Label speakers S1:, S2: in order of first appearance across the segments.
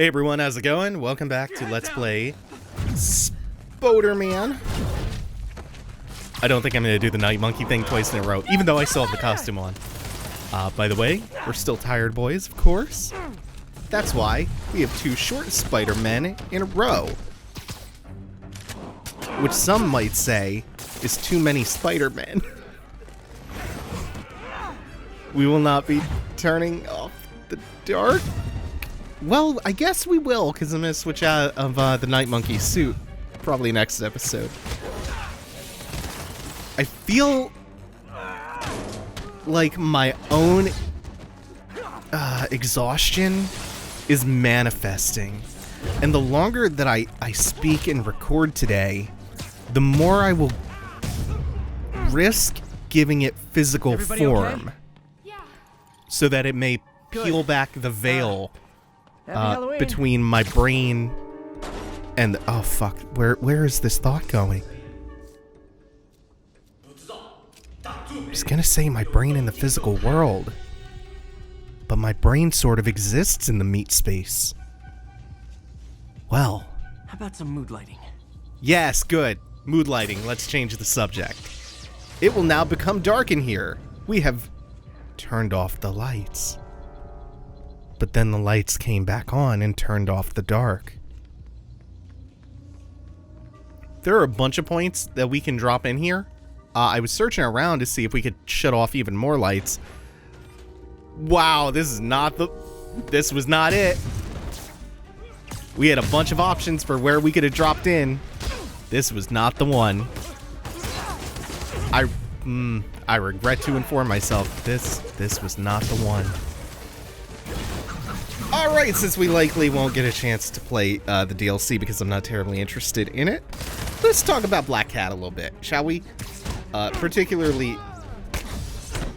S1: Hey everyone, how's it going? Welcome back to Let's Play Spider-Man. I don't think I'm going to do the Night Monkey thing twice in a row, even though I still have the costume on. By the way, we're still tired boys, of course. That's why we have two short Spider-Men in a row. Which some might say is too many Spider-Men. We will not be turning off the dark. Well, I guess we will, because I'm going to switch out of the Night Monkey suit probably next episode. I feel like my own exhaustion is manifesting. And the longer that I speak and record today, the more I will risk giving it physical form. Okay? Yeah. So that it may peel back the veil between my brain and oh fuck, where is this thought going? I was gonna say my brain in the physical world, but my brain sort of exists in the meat space. Well,
S2: how about some mood lighting?
S1: Yes, good. Mood lighting. Let's change the subject. It will now become dark in here. We have turned off the lights. But then the lights came back on and turned off the dark. There are a bunch of points that we can drop in here. I was searching around to see if we could shut off even more lights. Wow, this was not it. We had a bunch of options for where we could have dropped in. This was not the one. I regret to inform myself this was not the one. Alright, since we likely won't get a chance to play the DLC because I'm not terribly interested in it, let's talk about Black Cat a little bit, shall we? Particularly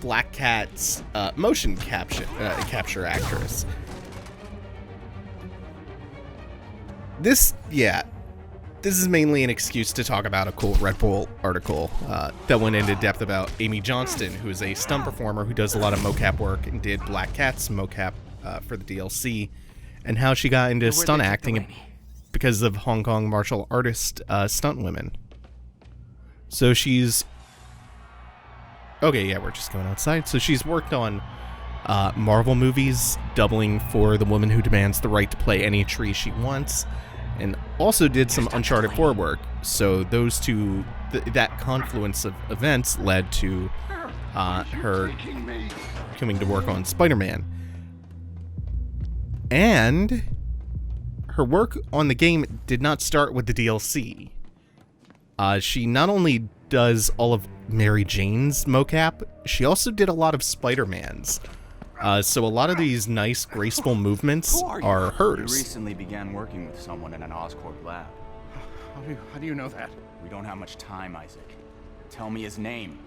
S1: Black Cat's motion capture actress. This is mainly an excuse to talk about a cool Red Bull article that went into depth about Amy Johnston, who is a stunt performer who does a lot of mocap work and did Black Cat's mocap for the DLC, and how she got into stunt acting because of Hong Kong martial artist stunt women. So she's... Okay, yeah, we're just going outside. So she's worked on Marvel movies, doubling for the woman who demands the right to play any tree she wants, and also did some Uncharted 4 work. So those two, that confluence of events led to her coming to work on Spider-Man. And her work on the game did not start with the DLC. She not only does all of Mary Jane's mocap, she also did a lot of Spider-Man's. So a lot of these nice, graceful movements are hers.
S3: We recently began working with someone in an Oscorp lab.
S4: How do you know that?
S3: We don't have much time, Isaac. Tell me his name.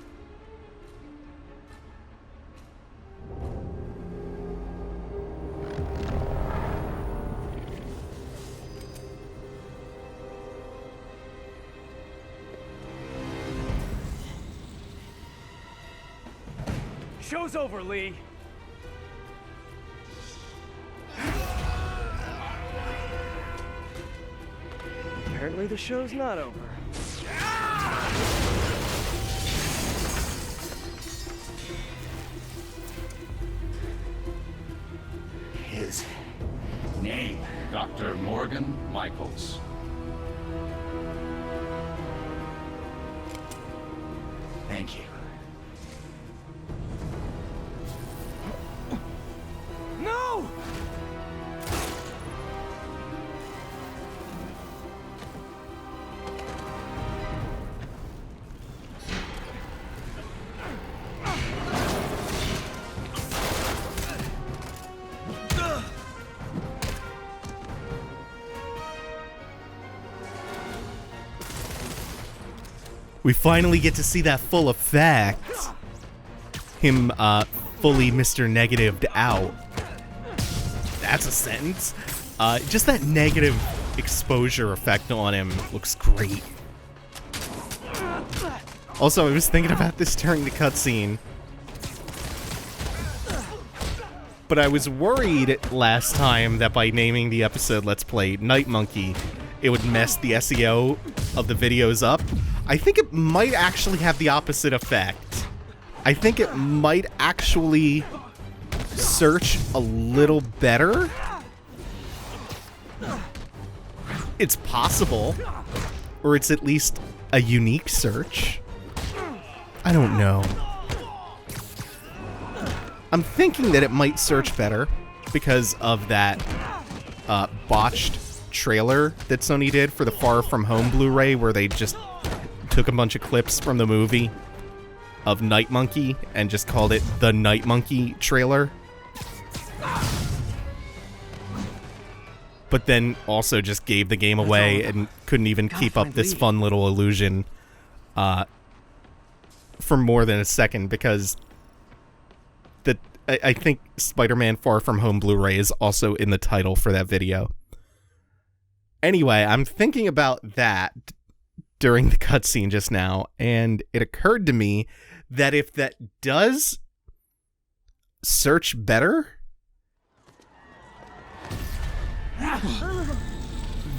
S2: Show's over, Lee. Apparently the show's not over.
S4: His name, Dr. Morgan Michaels. Thank you.
S2: No!
S1: We finally get to see that full effect. Him fully Mr. Negatived out. That's a sentence. Just that negative exposure effect on him looks great. Also, I was thinking about this during the cutscene. But I was worried last time that by naming the episode Let's Play Night Monkey, it would mess the SEO of the videos up. I think it might actually have the opposite effect. I think it might actually search a little better. It's possible. Or it's at least a unique search. I don't know. I'm thinking that it might search better because of that botched trailer that Sony did for the Far From Home Blu-ray, where they just took a bunch of clips from the movie of Night Monkey and just called it the Night Monkey trailer. But then also just gave the game away and couldn't even keep up this fun little illusion for more than a second, because I think Spider-Man Far From Home Blu-ray is also in the title for that video. Anyway, I'm thinking about that during the cutscene just now, and it occurred to me that if that does search better,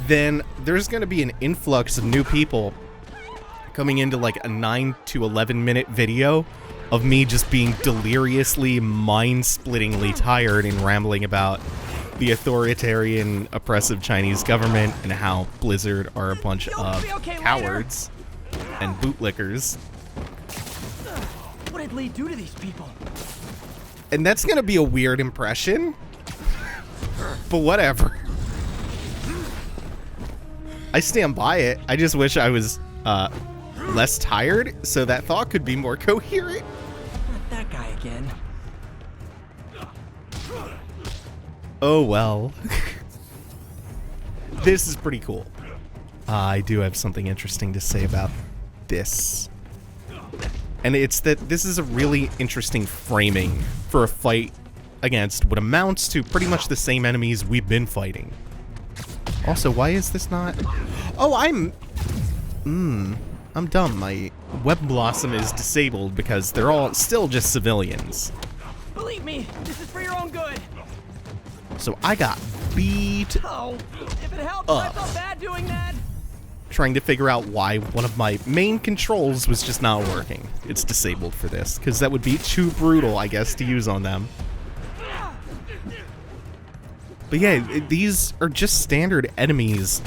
S1: then there's going to be an influx of new people coming into like a 9 to 11 minute video of me just being deliriously, mind-splittingly tired and rambling about the authoritarian, oppressive Chinese government and how Blizzard are a bunch of cowards and bootlickers.
S2: What did Lee do to these people?
S1: And that's gonna be a weird impression, but whatever. I stand by it. I just wish I was less tired so that thought could be more coherent.
S2: Not that guy again.
S1: Oh well. This is pretty cool. I do have something interesting to say about this. And it's that this is a really interesting framing for a fight against what amounts to pretty much the same enemies we've been fighting. Also, why is this not... Oh, I'm dumb. My Web Blossom is disabled because they're all still just civilians.
S2: Believe me, this is for your own good.
S1: So I got beat
S2: Oh, if it helps,
S1: Ugh.
S2: I felt bad doing that.
S1: trying to figure out why one of my main controls was just not working. It's disabled for this, because that would be too brutal, I guess, to use on them. But yeah, these are just standard enemies,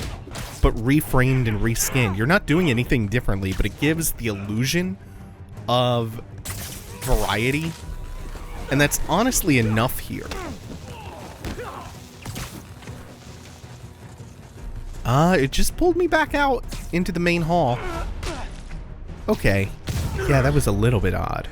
S1: but reframed and reskinned. You're not doing anything differently, but it gives the illusion of variety, and that's honestly enough here. It just pulled me back out into the main hall. Okay. Yeah, that was a little bit odd.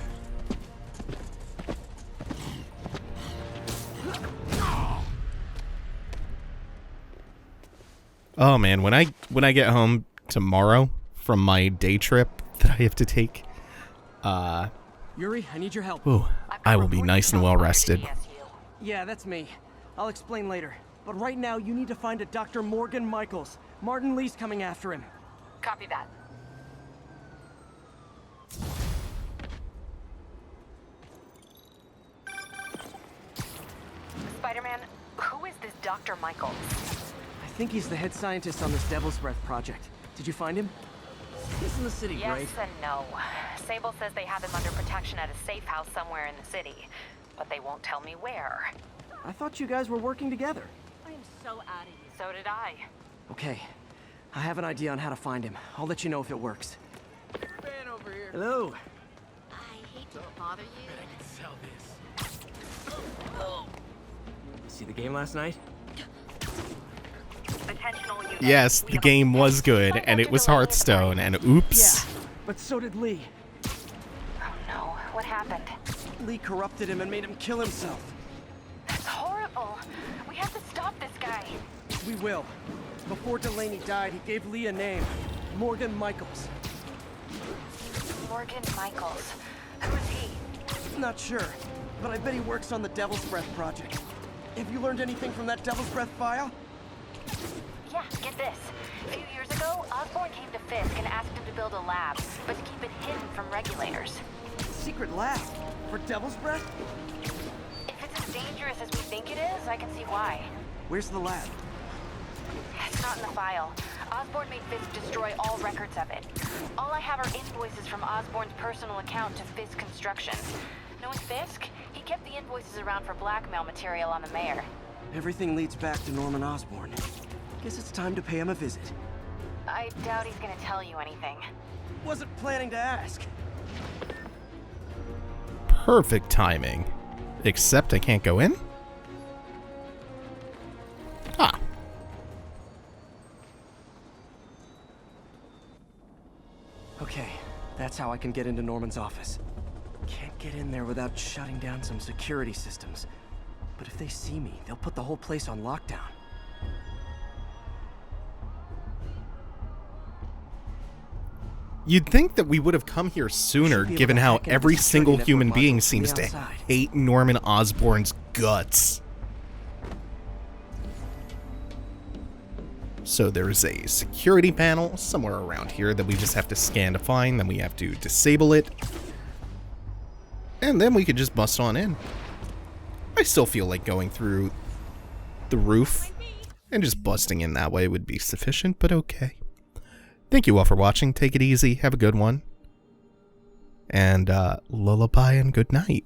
S1: Oh man, when I get home tomorrow from my day trip that I have to take,
S2: Yuri, I need your help.
S1: ooh, I will be nice and well rested.
S2: Yeah, that's me. I'll explain later. But right now, you need to find a Dr. Morgan Michaels. Martin Lee's coming after him.
S5: Copy that. Spider-Man, who is this Dr. Michaels?
S2: I think he's the head scientist on this Devil's Breath project. Did you find him? He's in the city,
S5: Yes
S2: right?
S5: and no. Sable says they have him under protection at a safe house somewhere in the city, but they won't tell me where.
S2: I thought you guys were working together.
S5: I am so out of you. So did I.
S2: Okay. I have an idea on how to find him. I'll let you know if it works. Hello.
S5: I hate to bother you.
S2: See the game last night?
S5: Attention all units.
S1: Yes,
S5: We
S1: the
S5: have
S1: game
S5: a
S1: was good, and it was Hearthstone, and oops.
S2: Yeah, but so did Lee.
S5: Oh no, what happened?
S2: Lee corrupted him and made him kill himself.
S5: That's horrible. We have to stop this guy.
S2: We will. Before Delaney died, he gave Lee a name. Morgan Michaels.
S5: Morgan Michaels. Who is he?
S2: Not sure, but I bet he works on the Devil's Breath project. Have you learned anything from that Devil's Breath file?
S5: Yeah, get this. A few years ago, Osborn came to Fisk and asked him to build a lab, but to keep it hidden from regulators.
S2: Secret lab? For Devil's Breath?
S5: If it's a dangerous as we think it is, I can see why.
S2: Where's the lab?
S5: It's not in the file. Osborn made Fisk destroy all records of it. All I have are invoices from Osborn's personal account to Fisk Construction. Knowing Fisk, he kept the invoices around for blackmail material on the mayor.
S2: Everything leads back to Norman Osborn. Guess it's time to pay him a visit.
S5: I doubt he's gonna tell you anything.
S2: Wasn't planning to ask.
S1: Perfect timing. Except I can't go in? Ah.
S2: Okay, that's how I can get into Norman's office. Can't get in there without shutting down some security systems. But if they see me, they'll put the whole place on lockdown.
S1: You'd think that we would have come here sooner,
S2: Should be able
S1: given
S2: to
S1: how
S2: hack into
S1: every
S2: the
S1: single
S2: security
S1: human
S2: network
S1: being
S2: modules from
S1: seems
S2: the
S1: to
S2: outside.
S1: hate Norman Osborn's guts. So there's a security panel somewhere around here that we just have to scan to find, then we have to disable it. And then we could just bust on in. I still feel like going through the roof and just busting in that way would be sufficient, but okay. Thank you all for watching. Take it easy. Have a good one. And lullaby and good night.